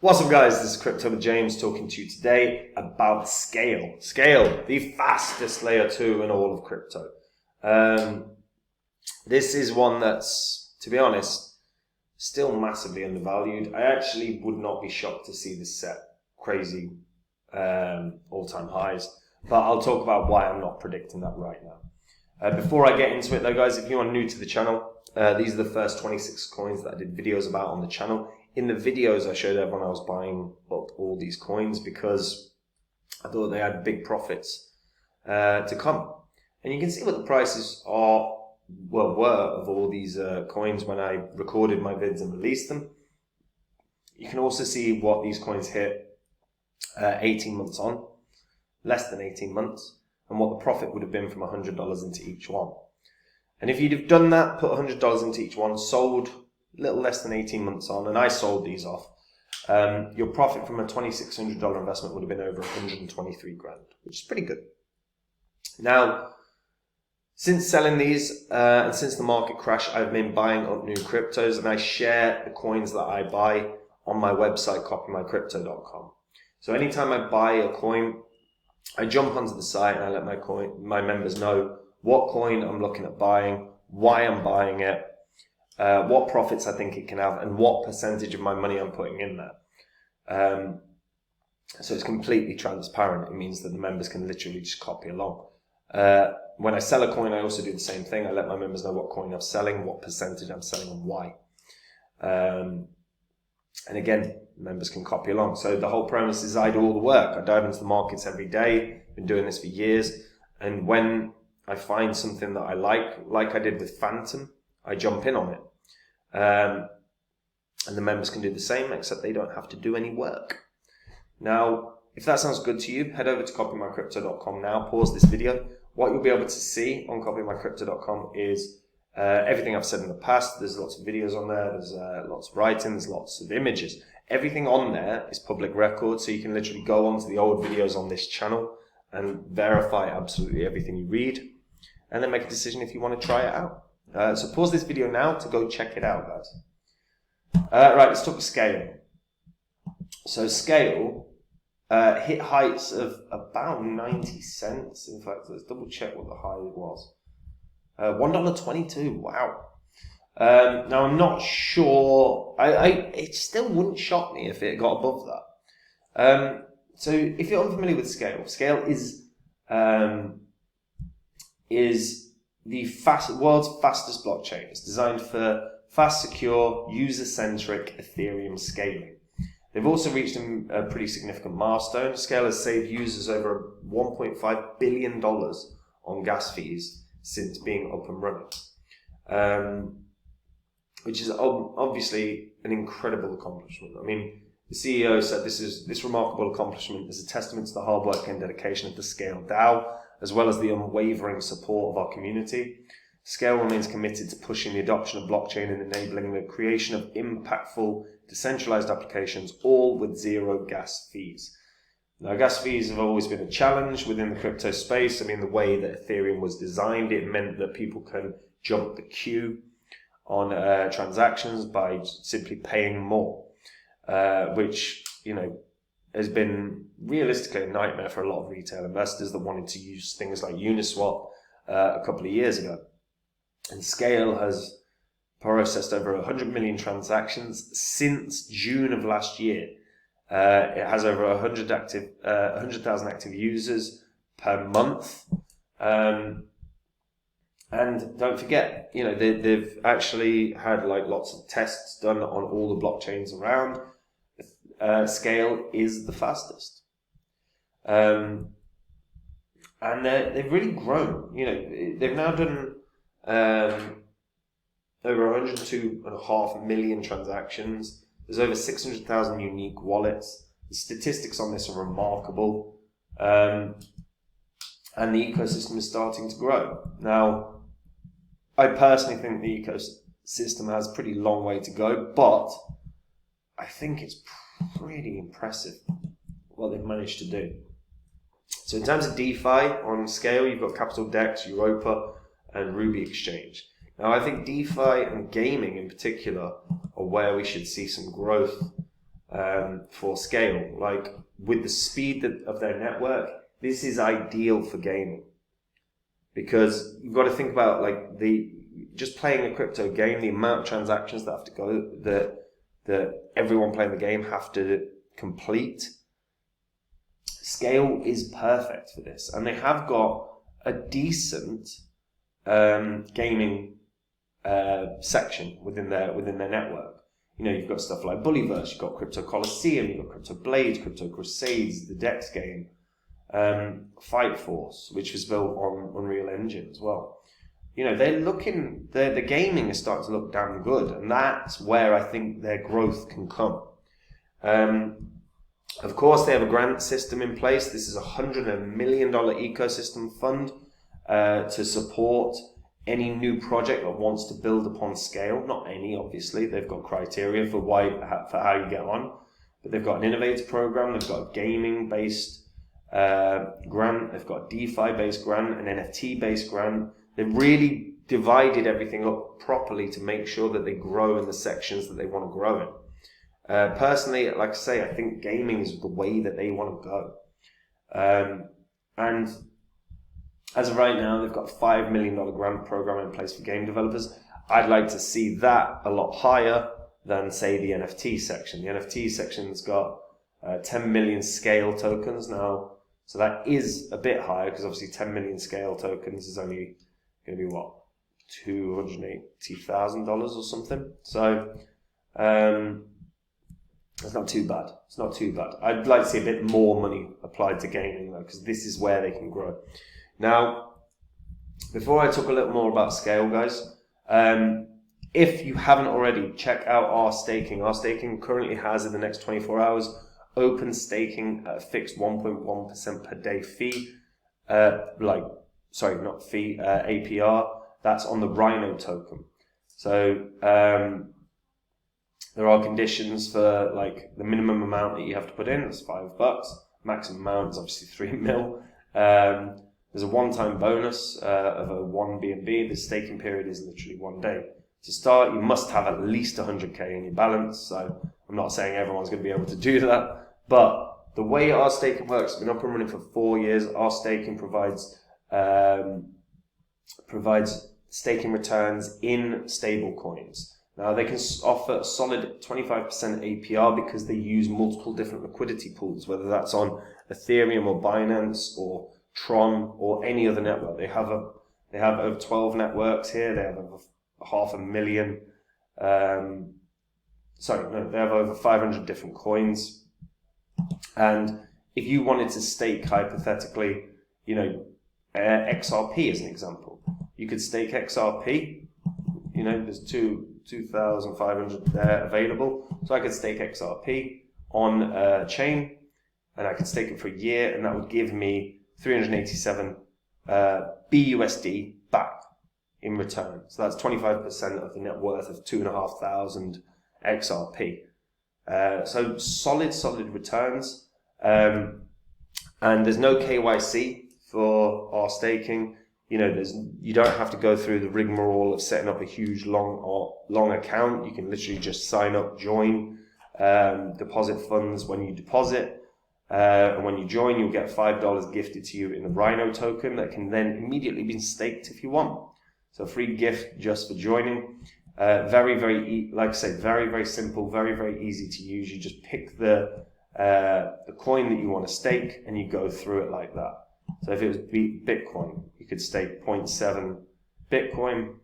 What's up guys, this is Crypto with James talking to you today about Skale. Skale, the fastest layer 2 in all of crypto. This is one that's, to be honest, still massively undervalued. I actually would not be shocked to see this set crazy all-time highs, but I'll talk about why I'm not predicting that right now. Before I get into it though guys, if you are new to the channel, these are the first 26 coins that I did videos about on the channel. In the videos, I showed everyone I was buying up all these coins because I thought they had big profits to come. And you can see what the prices were of all these coins when I recorded my vids and released them. You can also see what these coins hit 18 months on, less than 18 months, and what the profit would have been from $100 into each one. And if you'd have done that, put $100 into each one, sold a little less than 18 months on, and I sold these off, your profit from a $2,600 investment would have been over 123 grand, which is pretty good. Now, since selling these and since the market crash, I've been buying up new cryptos, and I share the coins that I buy on my website, copymycrypto.com. So anytime I buy a coin, I jump onto the site and I let my members know what coin I'm looking at buying, why I'm buying it, what profits I think it can have, and what percentage of my money I'm putting in there. So it's completely transparent. It means that the members can literally just copy along. When I sell a coin, I also do the same thing. I let my members know what coin I'm selling, what percentage I'm selling, and why. And again, members can copy along. So the whole premise is I do all the work. I dive into the markets every day. Been doing this for years. And when I find something that I like I did with Phantom, I jump in on it. And the members can do the same, except they don't have to do any work. Now, if that sounds good to you, head over to copymycrypto.com now, pause this video. What you'll be able to see on copymycrypto.com is everything I've said in the past. There's lots of videos on there, there's lots of writing, there's lots of images. Everything on there is public record, so you can literally go onto the old videos on this channel and verify absolutely everything you read, and then make a decision if you want to try it out. So pause this video now to go check it out, guys. Right, let's talk Skale. So Skale hit heights of about 90 cents. In fact, let's double check what the high was. $1.22. Wow. Now I'm not sure. It still wouldn't shock me if it got above that. So if you're unfamiliar with Skale, Skale is the world's fastest blockchain. It's designed for fast, secure, user-centric Ethereum scaling. They've also reached a pretty significant milestone. Skale has saved users over $1.5 billion on gas fees since being up and running, which is obviously an incredible accomplishment. I mean, the CEO said this remarkable accomplishment is a testament to the hard work and dedication of the Skale DAO, as well as the unwavering support of our community. Skale remains committed to pushing the adoption of blockchain and enabling the creation of impactful, decentralized applications, all with zero gas fees. Now, gas fees have always been a challenge within the crypto space. I mean, the way that Ethereum was designed, it meant that people can jump the queue on transactions by simply paying more, which, has been realistically a nightmare for a lot of retail investors that wanted to use things like Uniswap a couple of years ago. And Skale has processed over 100 million transactions since June of last year. It has over 100,000 active users per month. And don't forget, they've actually had lots of tests done on all the blockchains around. Skale is the fastest. And they've really grown. They've now done over 102.5 million transactions. There's over 600,000 unique wallets. The statistics on this are remarkable. And the ecosystem is starting to grow. Now, I personally think the ecosystem has a pretty long way to go, but I think it's pretty impressive what they've managed to do. So in terms of DeFi on Skale, you've got Capital Dex, Europa, and Ruby Exchange. Now, I think DeFi and gaming in particular are where we should see some growth for Scale. Like, with the speed of their network, this is ideal for gaming. Because you've got to think about, like, just playing a crypto game, the amount of transactions that have to go, that everyone playing the game have to complete. Scale is perfect for this, and they have got a decent gaming section within their network. You know, you've got stuff like Bullyverse, you've got Crypto Coliseum, you've got Crypto Blades, Crypto Crusades, the Dex game, Fight Force, which was built on Unreal Engine as well. You know, the gaming is starting to look damn good, and that's where I think their growth can come. Of course, they have a grant system in place. This is a $100 million ecosystem fund to support any new project that wants to build upon Scale. Not any, obviously. They've got criteria for how you get on. But they've got an innovator program. They've got a gaming-based grant. They've got a DeFi-based grant, an NFT-based grant. They've really divided everything up properly to make sure that they grow in the sections that they want to grow in. Personally, like I say, I think gaming is the way that they want to go. And as of right now, they've got a $5 million grant program in place for game developers. I'd like to see that a lot higher than, say, the NFT section. The NFT section's got 10 million Scale tokens now. So that is a bit higher, because obviously 10 million Scale tokens is only going to be, what, $280,000 or something. So it's not too bad. It's not too bad. I'd like to see a bit more money applied to gaming, though, because this is where they can grow. Now, before I talk a little more about Scale, guys, if you haven't already, check out our staking. Our staking currently has, in the next 24 hours, open staking at a fixed 1.1% per day fee. APR. That's on the Rhino token. So there are conditions for, like, the minimum amount that you have to put in. It's $5. Maximum amount is obviously 3 mil. There's a one-time bonus of a 1 BNB. The staking period is literally 1 day. To start, you must have at least 100k in your balance. So I'm not saying everyone's going to be able to do that, but the way our staking works, it's been up and running for 4 years. Our staking provides staking returns in stable coins. Now, they can offer a solid 25% APR because they use multiple different liquidity pools, whether that's on Ethereum or Binance or Tron or any other network. They have over 12 networks here. They have over 500,000. They have over 500 different coins. And if you wanted to stake, hypothetically, XRP as an example, you could stake XRP. There's 2,500 there available. So I could stake XRP on a chain, and I could stake it for a year, and that would give me 387 BUSD back in return. So that's 25% of the net worth of 2,500 XRP. So solid returns. And there's no KYC for our staking. You don't have to go through the rigmarole of setting up a huge long account. You can literally just sign up, join, deposit funds when you deposit. And when you join, you'll get $5 gifted to you in the Rhino token that can then immediately be staked if you want. So free gift just for joining. Very, very simple, very, very easy to use. You just pick the coin that you want to stake and you go through it like that. So if it was Bitcoin, you could stake 0.7 Bitcoin,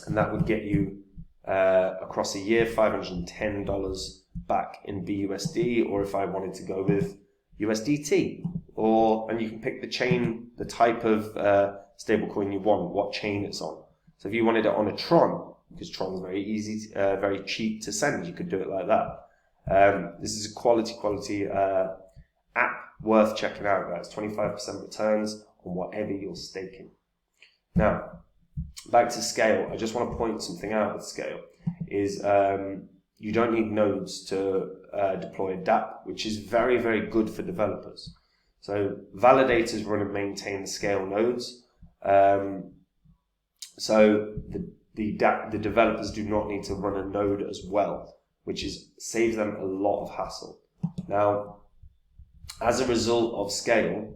and that would get you across a year $510 back in BUSD, or if I wanted to go with USDT, and you can pick the chain, the type of stablecoin you want, what chain it's on. So if you wanted it on a Tron, because Tron's very easy, very cheap to send, you could do it like that. This is a quality app worth checking out, guys. 25% returns on whatever you're staking. Now, back to Scale. I just want to point something out with Scale is you don't need nodes to deploy a dApp, which is very, very good for developers. So validators run and maintain the Scale nodes. So the developers do not need to run a node as well. which saves them a lot of hassle. Now, as a result of Scale,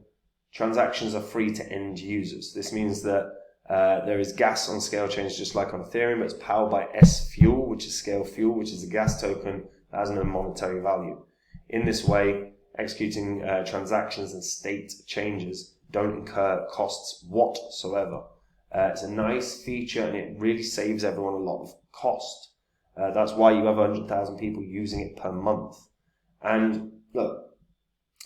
transactions are free to end users. This means that there is gas on Scale chains just like on Ethereum, but it's powered by S Fuel, which is Scale Fuel, which is a gas token that has no monetary value. In this way, executing transactions and state changes don't incur costs whatsoever. It's a nice feature and it really saves everyone a lot of cost. That's why you have 100,000 people using it per month. And look,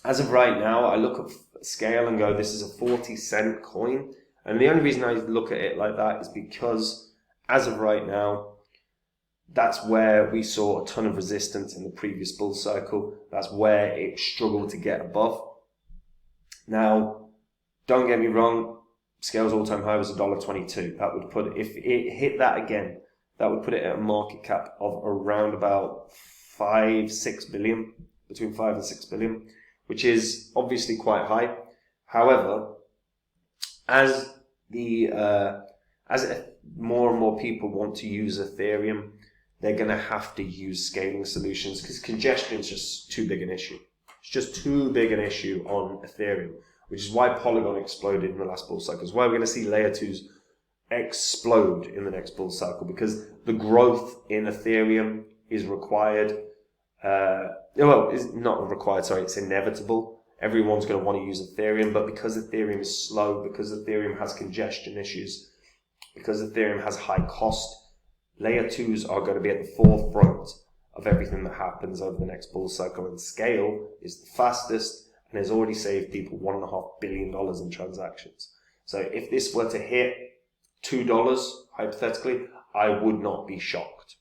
as of right now, I look at Scale and go, this is a 40-cent coin. And the only reason I look at it like that is because, as of right now, that's where we saw a ton of resistance in the previous bull cycle. That's where it struggled to get above. Now, don't get me wrong, Scale's all-time high was $1.22. That would put, if it hit that again, that would put it at a market cap of around about 5-6 billion, between 5 and 6 billion, which is obviously quite high. However, as more and more people want to use Ethereum, they're going to have to use scaling solutions because congestion is just too big an issue. It's just too big an issue on Ethereum, which is why Polygon exploded in the last bull cycle. It's why we're going to see layer 2s explode in the next bull cycle, because the growth in Ethereum is required. It's not required, sorry, it's inevitable. Everyone's going to want to use Ethereum, but because Ethereum is slow, because Ethereum has congestion issues, because Ethereum has high cost, layer 2s are going to be at the forefront of everything that happens over the next bull cycle. And Scale is the fastest and has already saved people $1.5 billion in transactions. So if this were to hit $2, hypothetically, I would not be shocked.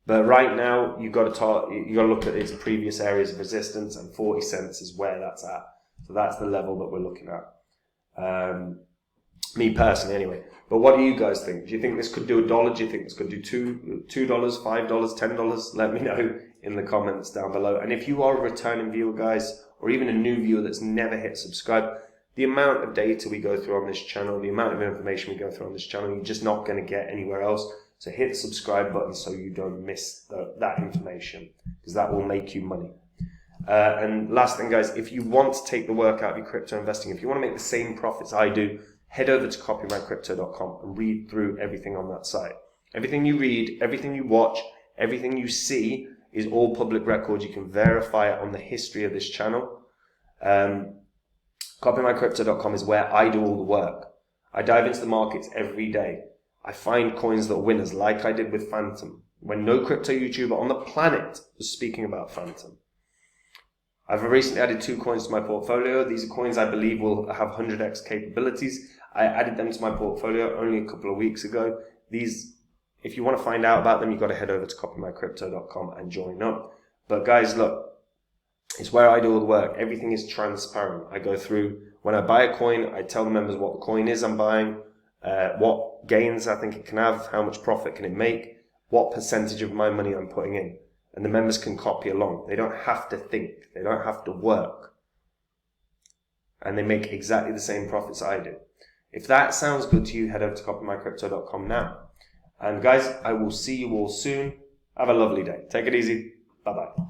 But right now, you've got to look at its previous areas of resistance, and 40 cents is where that's at. So that's the level that we're looking at. Me personally, anyway. But what do you guys think? Do you think this could do $1? Do you think this could do $2, $5, $10? Let me know in the comments down below. And if you are a returning viewer, guys, or even a new viewer that's never hit subscribe, the amount of data we go through on this channel, the amount of information we go through on this channel, you're just not going to get anywhere else. So hit the subscribe button so you don't miss that information, because that will make you money. And last thing, guys, if you want to take the work out of your crypto investing, if you want to make the same profits I do, head over to copyrightcrypto.com and read through everything on that site. Everything you read, everything you watch, everything you see is all public record. You can verify it on the history of this channel. Copyrightcrypto.com is where I do all the work. I dive into the markets every day. I find coins that are winners, like I did with Phantom, when no crypto YouTuber on the planet was speaking about Phantom. I've recently added 2 coins to my portfolio. These are coins I believe will have 100x capabilities. I added them to my portfolio only a couple of weeks ago. These, if you want to find out about them, you've got to head over to copymycrypto.com and join up. But guys, look, it's where I do all the work. Everything is transparent. I go through, when I buy a coin, I tell the members what the coin is I'm buying, what gains I think it can have, how much profit can it make, what percentage of my money I'm putting in. And the members can copy along. They don't have to think. They don't have to work. And they make exactly the same profits I do. If that sounds good to you, head over to copymycrypto.com now. And guys, I will see you all soon. Have a lovely day. Take it easy. Bye-bye.